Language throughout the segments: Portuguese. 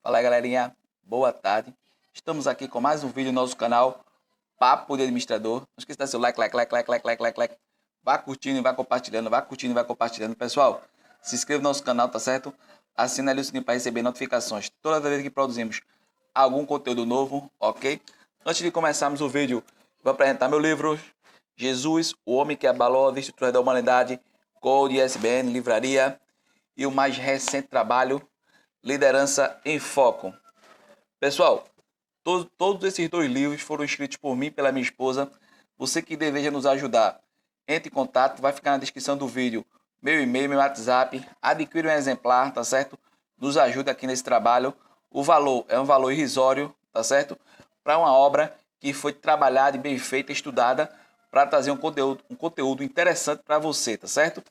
Fala aí, galerinha, boa tarde. Estamos aqui com mais um vídeo no nosso canal Papo de Administrador. Não esqueça de dar seu like. Vá curtindo e vá compartilhando, Pessoal, se inscreva no nosso canal, tá certo? Assina ali o sininho para receber notificações toda vez que produzimos algum conteúdo novo, ok? Antes de começarmos o vídeo, vou apresentar meu livro Jesus, o Homem que Abalou a Estrutura da Humanidade, Code ISBN, Livraria, e o mais recente trabalho, Liderança em Foco. Pessoal, todos esses dois livros foram escritos por mim e pela minha esposa. Você que deseja nos ajudar, entre em contato, vai ficar na descrição do vídeo meu e-mail, meu WhatsApp, adquira um exemplar, tá certo? Nos ajuda aqui nesse trabalho. O valor é um valor irrisório, tá certo? Para uma obra que foi trabalhada e bem feita, estudada, para trazer um conteúdo interessante para você, tá certo?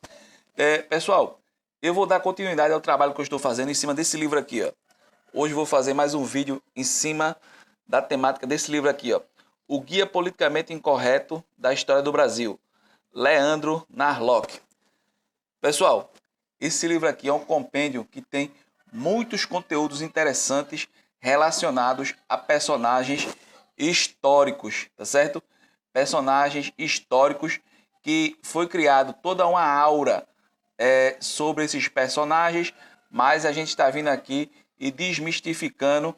Pessoal, eu vou dar continuidade ao trabalho que eu estou fazendo em cima desse livro aqui, ó. Hoje vou fazer mais um vídeo em cima da temática desse livro aqui, ó. O Guia Politicamente Incorreto da História do Brasil, Leandro Narlock. Pessoal, esse livro aqui é um compêndio que tem muitos conteúdos interessantes relacionados a personagens históricos, tá certo? Personagens históricos que foi criado toda uma aura sobre esses personagens, mas a gente está vindo aqui e desmistificando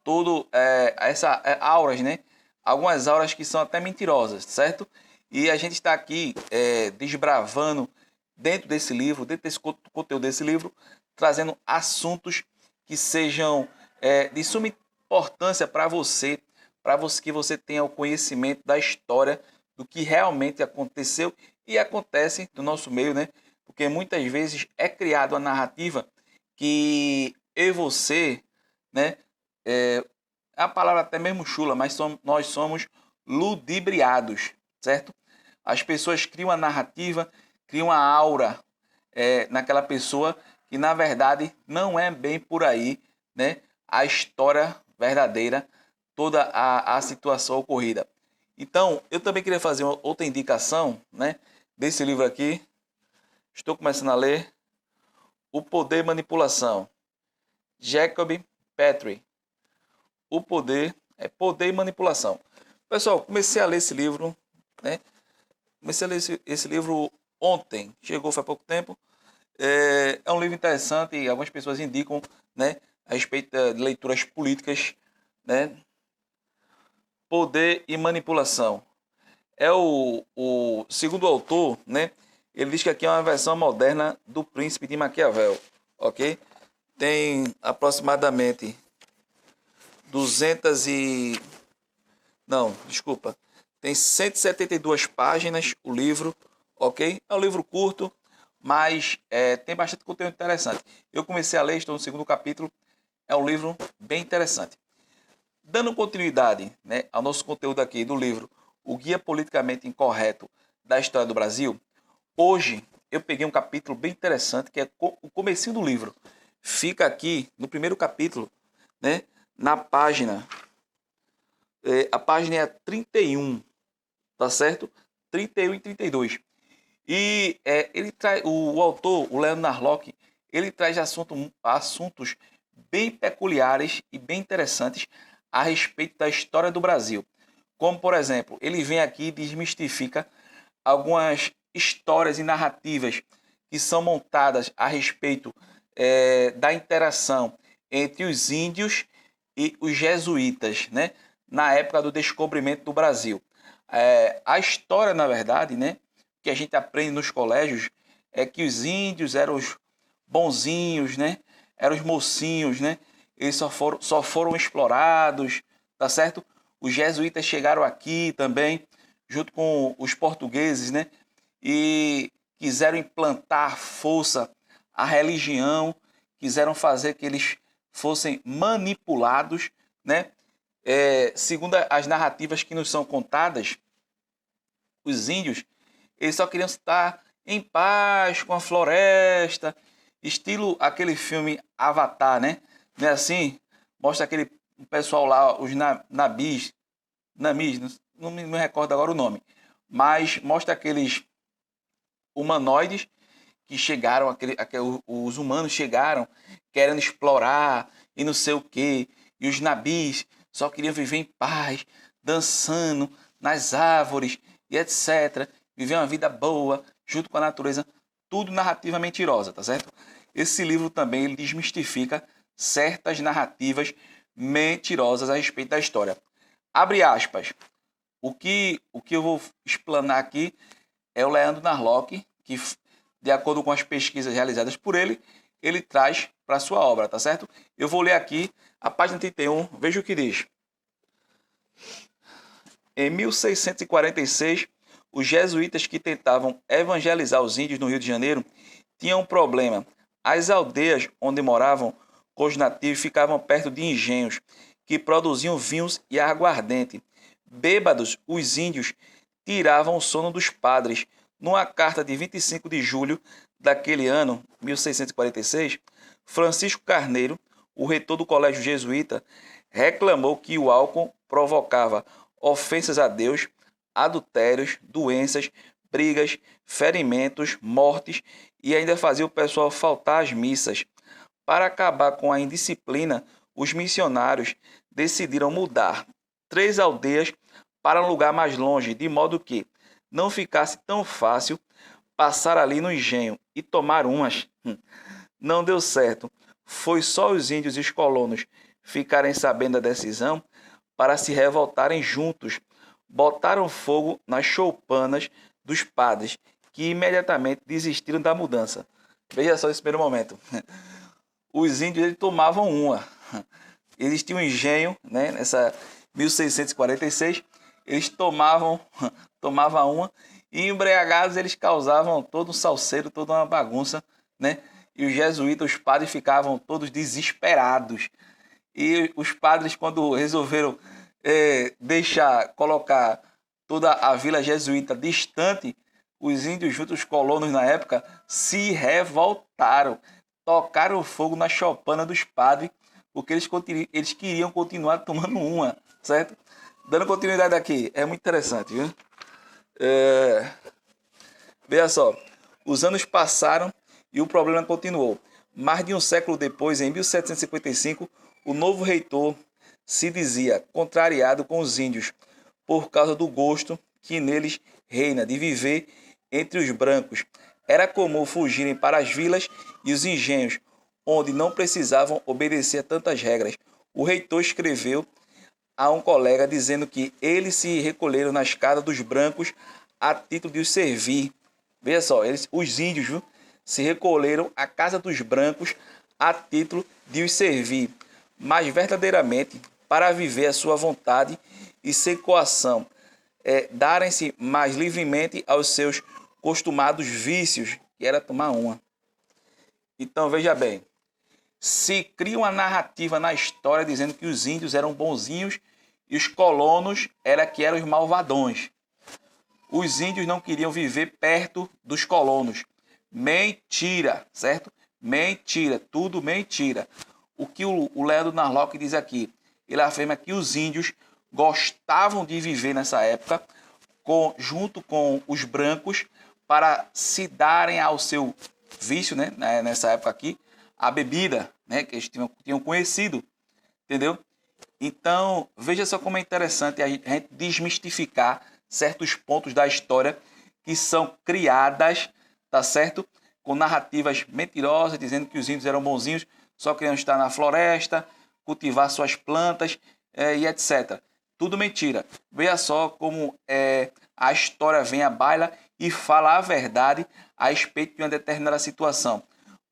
tudo essa auras, né? Algumas auras que são até mentirosas, certo? E a gente está aqui desbravando dentro desse livro, dentro desse conteúdo desse livro, trazendo assuntos que sejam de suma importância para você que você tenha o conhecimento da história do que realmente aconteceu e acontece no nosso meio, né? Porque muitas vezes é criada uma narrativa que eu e você, né? A palavra até mesmo chula, mas nós somos ludibriados, certo? As pessoas criam uma narrativa, criam uma aura naquela pessoa que na verdade não é bem por aí, né? A história verdadeira, toda a situação ocorrida. Então, eu também queria fazer outra indicação, né? Desse livro aqui. Estou começando a ler O Poder e Manipulação. Jacob Petrie. O Poder Poder e Manipulação. Pessoal, comecei a ler esse livro, né? Comecei a ler esse livro ontem. Chegou faz pouco tempo. É um livro interessante e algumas pessoas indicam, né, a respeito de leituras políticas, né? Poder e Manipulação. Segundo o autor, né? Ele diz que aqui é uma versão moderna do Príncipe de Maquiavel, ok? Tem aproximadamente 200 e... Não, desculpa. Tem 172 páginas o livro, ok? É um livro curto, mas tem bastante conteúdo interessante. Eu comecei a ler, estou no segundo capítulo. É um livro bem interessante. Dando continuidade, né, ao nosso conteúdo aqui do livro O Guia Politicamente Incorreto da História do Brasil, hoje eu peguei um capítulo bem interessante, que é o comecinho do livro. Fica aqui no primeiro capítulo, né, na página, a página é 31, tá certo? 31 e 32. E ele traz, o autor, o Leandro Narlock, ele traz assuntos bem peculiares e bem interessantes a respeito da história do Brasil. Como, por exemplo, ele vem aqui e desmistifica algumas histórias e narrativas que são montadas a respeito da interação entre os índios e os jesuítas, né, na época do descobrimento do Brasil. A história, na verdade, né, que a gente aprende nos colégios é que os índios eram os bonzinhos, né, eram os mocinhos, né, eles só foram explorados, tá certo? Os jesuítas chegaram aqui também, junto com os portugueses, né? E quiseram implantar força à religião, quiseram fazer que eles fossem manipulados, né? Segundo as narrativas que nos são contadas, os índios, eles só queriam estar em paz com a floresta, estilo aquele filme Avatar, né? Não é assim? Mostra aquele pessoal lá, os namis, não me recordo agora o nome, mas mostra aqueles humanoides que chegaram, os humanos chegaram querendo explorar e não sei o quê. E os nabis só queriam viver em paz, dançando nas árvores e etc. Viver uma vida boa, junto com a natureza. Tudo narrativa mentirosa, tá certo? Esse livro também ele desmistifica certas narrativas mentirosas a respeito da história. Abre aspas. O que eu vou explanar aqui é o Leandro Narlock, que, de acordo com as pesquisas realizadas por ele, ele traz para a sua obra, tá certo? Eu vou ler aqui a página 31, veja o que diz. Em 1646, os jesuítas que tentavam evangelizar os índios no Rio de Janeiro tinham um problema. As aldeias onde moravam com os nativos ficavam perto de engenhos que produziam vinhos e aguardente. Bêbados, os índios tiravam o sono dos padres. Numa carta de 25 de julho daquele ano, 1646, Francisco Carneiro, o reitor do colégio jesuíta, reclamou que o álcool provocava ofensas a Deus, adultérios, doenças, brigas, ferimentos, mortes e ainda fazia o pessoal faltar às missas. Para acabar com a indisciplina, os missionários decidiram mudar 3 aldeias para um lugar mais longe, de modo que não ficasse tão fácil passar ali no engenho e tomar umas. Não deu certo. Foi só os índios e os colonos ficarem sabendo da decisão para se revoltarem juntos. Botaram fogo nas choupanas dos padres, que imediatamente desistiram da mudança. Veja só esse primeiro momento. Os índios eles tomavam uma. Existia um engenho, né, nessa 1646, eles tomavam uma e embriagados eles causavam todo um salseiro, toda uma bagunça, né? E os jesuítas, os padres ficavam todos desesperados. E os padres, quando resolveram colocar toda a vila jesuíta distante, os índios junto os colonos na época se revoltaram, tocaram fogo na choupana dos padres, porque eles queriam continuar tomando uma, certo? Dando continuidade aqui, é muito interessante, viu? Veja só, os anos passaram e o problema continuou. Mais de um século depois, em 1755, o novo reitor se dizia contrariado com os índios por causa do gosto que neles reina de viver entre os brancos. Era comum fugirem para as vilas e os engenhos, onde não precisavam obedecer a tantas regras. O reitor escreveu a um colega dizendo que eles se recolheram nas casas dos brancos a título de os servir. Veja só, os índios, viu, se recolheram à casa dos brancos a título de os servir, mas verdadeiramente para viver a sua vontade e sem coação, darem-se mais livremente aos seus costumados vícios, que era tomar uma. Então veja bem, se cria uma narrativa na história dizendo que os índios eram bonzinhos e os colonos eram os malvadões. Os índios não queriam viver perto dos colonos. Mentira, certo? Mentira, tudo mentira. O que o Leandro Narlock diz aqui? Ele afirma que os índios gostavam de viver nessa época junto com os brancos para se darem ao seu vício, né? Nessa época aqui, a bebida, né? Que eles tinham conhecido, entendeu? Então, veja só como é interessante a gente desmistificar certos pontos da história que são criadas, tá certo? Com narrativas mentirosas, dizendo que os índios eram bonzinhos, só queriam estar na floresta, cultivar suas plantas e etc. Tudo mentira. Veja só como a história vem à baila e fala a verdade a respeito de uma determinada situação.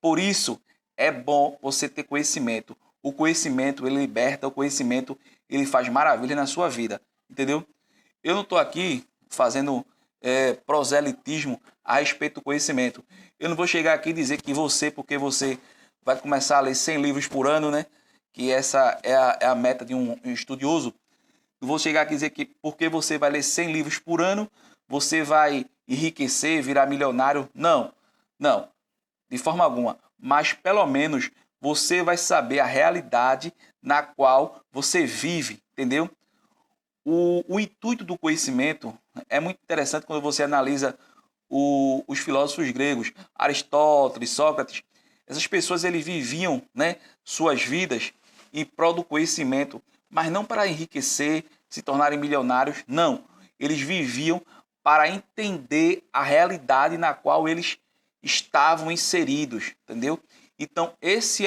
Por isso, é bom você ter conhecimento. O conhecimento, ele liberta, o conhecimento, ele faz maravilha na sua vida. Entendeu? Eu não estou aqui fazendo proselitismo a respeito do conhecimento. Eu não vou chegar aqui e dizer que porque você vai começar a ler 100 livros por ano, né? Que essa é a meta de um estudioso. Não vou chegar aqui e dizer que porque você vai ler 100 livros por ano, você vai enriquecer, virar milionário. Não, não, de forma alguma. Mas pelo menos você vai saber a realidade na qual você vive, entendeu? O intuito do conhecimento é muito interessante quando você analisa os filósofos gregos, Aristóteles, Sócrates. Essas pessoas eles viviam, né, suas vidas em prol do conhecimento, mas não para enriquecer, se tornarem milionários, não. Eles viviam para entender a realidade na qual eles estavam inseridos, entendeu? Então, esse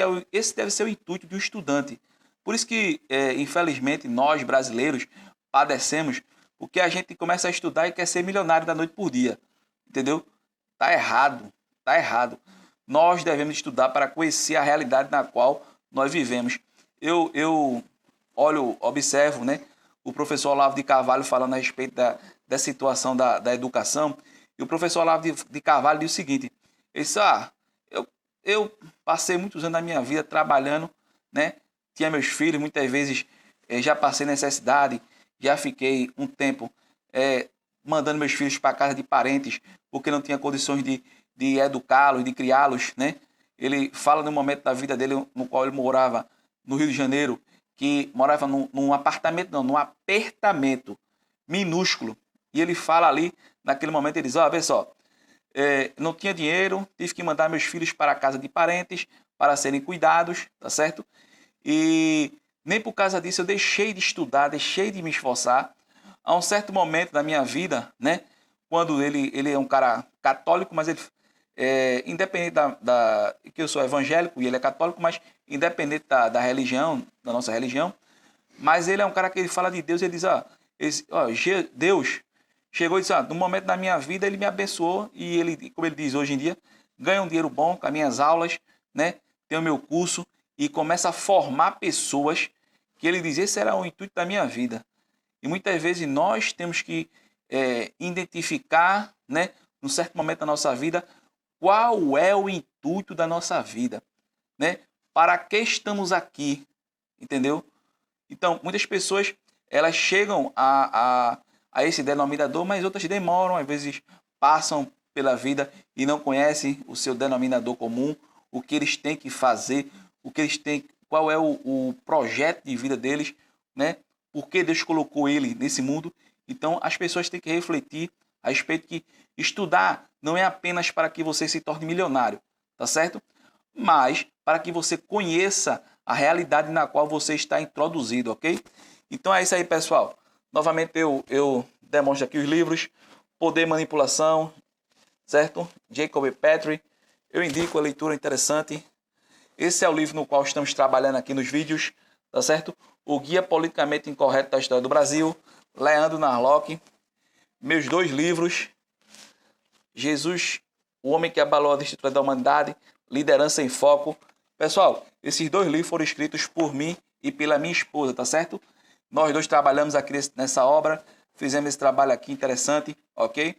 deve ser o intuito do estudante. Por isso que, infelizmente, nós brasileiros padecemos, porque a gente começa a estudar e quer ser milionário da noite por dia, entendeu? Tá errado, tá errado. Nós devemos estudar para conhecer a realidade na qual nós vivemos. Eu observo, né, o professor Olavo de Carvalho falando a respeito da situação da educação, e o professor Olavo de Carvalho diz o seguinte: ele disse, eu passei muitos anos da minha vida trabalhando, né, tinha meus filhos, muitas vezes já passei necessidade, já fiquei um tempo mandando meus filhos para casa de parentes, porque não tinha condições de educá-los, de criá-los, né? Ele fala no momento da vida dele, no qual ele morava no Rio de Janeiro, que morava num apartamento, não, num apertamento minúsculo. E ele fala ali, naquele momento, ele diz, vê só, não tinha dinheiro, tive que mandar meus filhos para a casa de parentes, para serem cuidados, tá certo? E nem por causa disso eu deixei de estudar, deixei de me esforçar. A um certo momento da minha vida, né, quando ele é um cara católico, mas ele independente que eu sou evangélico e ele é católico, mas independente da religião, da nossa religião, mas ele é um cara que ele fala de Deus, ele diz, Deus chegou e disse, no momento da minha vida ele me abençoou e ele, como ele diz hoje em dia, ganha um dinheiro bom com as minhas aulas, né, tem o meu curso e começa a formar pessoas que ele diz, esse era o intuito da minha vida. E muitas vezes nós temos que identificar, né, num certo momento da nossa vida, qual é o intuito da nossa vida, né? Para que estamos aqui, entendeu? Então, muitas pessoas, elas chegam a esse denominador, mas outras demoram, às vezes passam pela vida e não conhecem o seu denominador comum, o que eles têm que fazer, qual é o projeto de vida deles, né? Por que Deus colocou ele nesse mundo. Então, as pessoas têm que refletir a respeito que estudar não é apenas para que você se torne milionário, tá certo? Mas para que você conheça a realidade na qual você está introduzido, ok? Então é isso aí, pessoal. Novamente eu demonstro aqui os livros, Poder e Manipulação, certo? Jacob Petrie. Eu indico a leitura interessante. Esse é o livro no qual estamos trabalhando aqui nos vídeos, tá certo? O Guia Politicamente Incorreto da História do Brasil, Leandro Narlock. Meus 2 livros, Jesus, o Homem que Abalou a Estrutura da Humanidade, Liderança em Foco. Pessoal, esses 2 livros foram escritos por mim e pela minha esposa, tá certo? Nós 2 trabalhamos aqui nessa obra, fizemos esse trabalho aqui interessante, ok?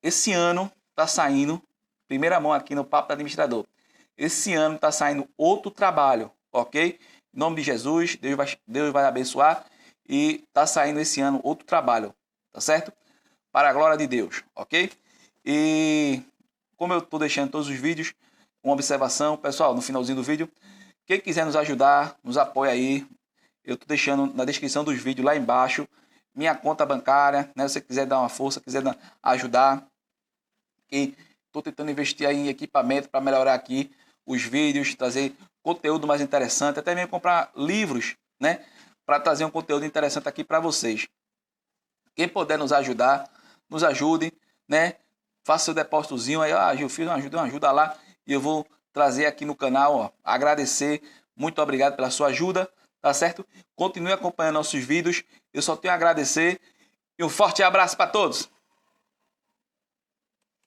Esse ano está saindo, primeira mão aqui no Papo do Administrador, esse ano está saindo outro trabalho, ok? Em nome de Jesus, Deus vai abençoar e está saindo esse ano outro trabalho, tá certo? Para a glória de Deus, ok? E como eu estou deixando todos os vídeos, uma observação, pessoal, no finalzinho do vídeo, quem quiser nos ajudar, nos apoia aí, eu estou deixando na descrição dos vídeos lá embaixo, minha conta bancária, né? Se você quiser dar uma força, quiser ajudar, e estou tentando investir aí em equipamento para melhorar aqui os vídeos, trazer conteúdo mais interessante, até mesmo comprar livros, né? Para trazer um conteúdo interessante aqui para vocês. Quem puder nos ajudar, nos ajude, né? Faça seu depósitozinho aí, Gil, fiz uma ajuda lá e eu vou trazer aqui no canal, ó, agradecer. Muito obrigado pela sua ajuda, tá certo? Continue acompanhando nossos vídeos. Eu só tenho a agradecer e um forte abraço para todos.